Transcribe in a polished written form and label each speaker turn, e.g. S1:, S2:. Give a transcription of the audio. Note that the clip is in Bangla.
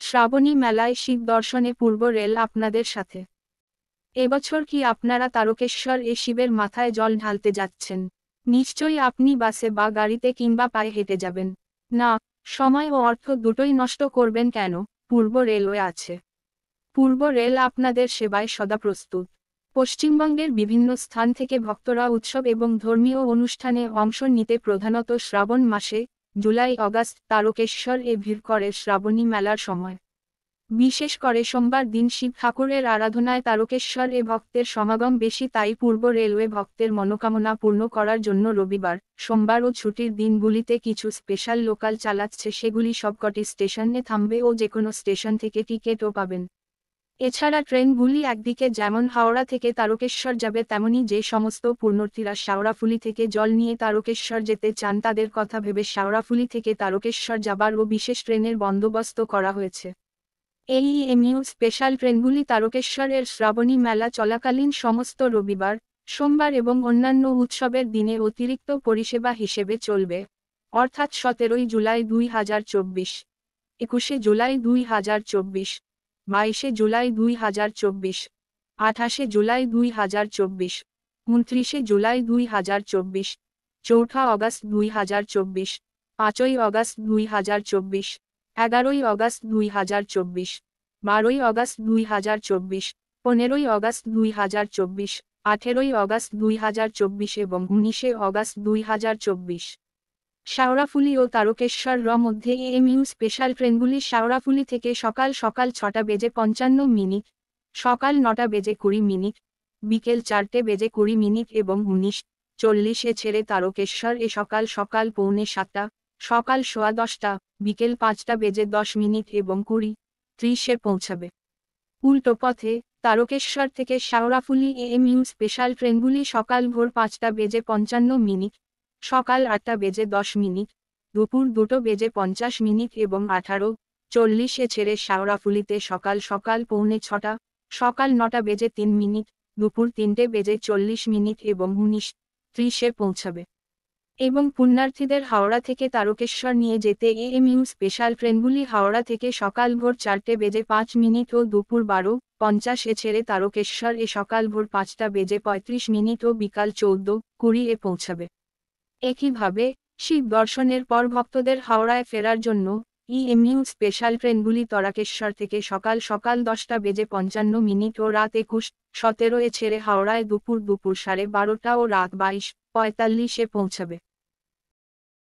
S1: শ্রাবণী মেলায় শিব দর্শনে পূর্ব রেল আপনাদের সাথে। এবছর কি আপনারা তারকেশ্বর শিবের মাথায় জল ঢালতে যাচ্ছেন? নিশ্চয়ই আপনি বাসে বা গাড়িতে কিংবা পায়ে হেঁটে যাবেন না। সময় ও অর্থ দুটোই নষ্ট করবেন কেন? পূর্ব রেলওয়ে আছে। পূর্ব রেল আপনাদের সেবায় সদা প্রস্তুত। পশ্চিমবঙ্গের বিভিন্ন স্থান থেকে ভক্তরা উৎসব এবং ধর্মীয় অনুষ্ঠানে অংশ নিতে প্রধানত শ্রাবণ মাসে জুলাই অগাস্ট তারকেশ্বর ভিড় করে শ্রাবণী মেলার সময়। বিশেষ করে সোমবার দিন শিব ঠাকুরের আরাধনায় তারকেশ্বর ভক্তের সমাগম বেশি, তাই পূর্ব রেলওয়ে ভক্তের মনোকামনা পূর্ণ করার জন্য রবিবার, সোমবার ও ছুটির দিনগুলিতে কিছু স্পেশাল লোকাল চালাচ্ছে। সেগুলি সবকটি স্টেশনে থামবে ও যেকোনো স্টেশন থেকে টিকিটও পাবেন। এছাড়া ট্রেনগুলি একদিকে যেমন হাওড়া থেকে তারকেশ্বর যাবে, তেমনি যে সমস্ত পুণ্যার্থীরা শেওড়াফুলি থেকে জল নিয়ে তারকেশ্বর যেতে চান তাদের কথা ভেবে শেওড়াফুলি থেকে তারকেশ্বর যাবার ও বিশেষ ট্রেনের বন্দোবস্ত করা হয়েছে। এই স্পেশাল ট্রেনগুলি তারকেশ্বরের শ্রাবণী মেলা চলাকালীন সমস্ত রবিবার, সোমবার এবং অন্যান্য উৎসবের দিনে অতিরিক্ত পরিষেবা হিসেবে চলবে। অর্থাৎ 17 July 2024, 21 July 2024, 22 July 2024, 28 July 2024, 29 July 2024, 4 August 2024, 5 August 2024, 11 August 2024, 12 August 2024, 15 August 2024, 18 August 2024 এবং 19 অগাস্ট 2024। শেওড়াফুলি ও তারকেশ্বর মধ্যে স্পেশাল ট্রেনগুলি শেওড়াফুলি থেকে সকাল 6:55, সকাল 9:20, বিকেল 4:20 এবং 19:40 ছেড়ে তারকেশ্বর সকাল 6:45, সকাল 10:15, বিকেল 5:10 এবং 20:30 পৌঁছাবে। উল্টো পথে, তারকেশ্বর থেকে শেওড়াফুলি স্পেশাল ট্রেনগুলি সকাল ভোর 5:55, সকাল 8:10, দুপুর 2:50 এবং 18:40 ছেড়ে শেওড়াফুলিতে সকাল 6:45, সকাল 9:03, দুপুর 3:40 এবং 19:30 পৌঁছাবে। এবং পুণ্যার্থীদের হাওড়া থেকে তারকেশ্বর নিয়ে যেতে স্পেশাল ট্রেনগুলি হাওড়া থেকে সকাল ভোর 4:05 ও দুপুর 12:50 ছেড়ে তারকেশ্বর সকাল ভোর 5:35 ও বিকাল 14:20 পৌঁছাবে। একইভাবে, শিব দর্শনের পর ভক্তদের হাওড়ায় ফেরার জন্য স্পেশাল ট্রেনগুলি তারকেশ্বর থেকে সকাল 10:55 ও রাত 21:17 ছেড়ে হাওড়ায় দুপুর 12:30 ও রাত 22:45 পৌঁছাবে।